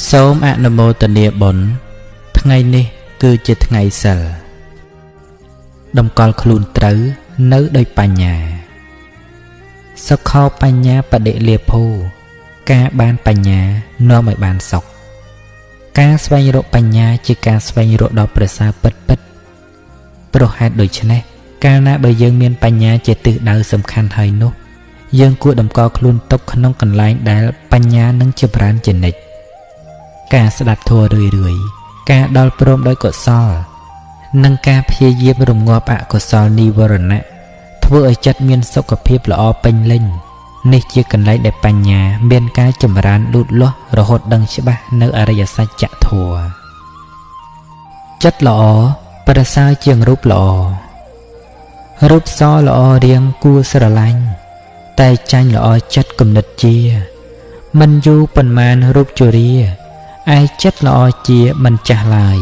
សូមអនុមោទនាបុណ្យថ្ងៃនេះគឺជាថ្ងៃសិលតម្កល់ខ្លួនត្រូវនៅដោយបញ្ញាសុខោបញ្ញាបដិលាភោការបានបញ្ញានាំឲ្យបានសុខការស្វែងរកបញ្ញាជាការស្វែងរកដ៏ប្រសើរពិតៗព្រោះហេតុដូច្នេះកាលណាបើយើងមានបញ្ញាជាទិសដៅសំខាន់ហើយនោះយើងគួរតម្កល់ខ្លួនទុកក្នុងកន្លែងដែលបញ្ញានឹងចម្រើនជានិច្ចការស្ដាប់ធម៌រឿយៗការដល់ព្រមដោយកុសលនិងការព្យាយាមរងាប់អកុសលនិវរណៈធ្វើឲ្យចិត្តមានសុខភាពល្អពេញលេញនេះជាកន្លែងដែលបញ្ញាមានការចម្រើនលូតលាស់រហូតដឹងច្បាស់នៅអរិយសច្ចធម៌ចិត្តល្អប្រសើរជាងរូបល្អរូបសល្អរាងគួរស្រឡាញ់តែចាញ់ល្អចិត្តគំនិតជាមិនយូរប៉ុន្មានរូបជរាឯចិត្តល្អជាមិនចាស់ឡើយ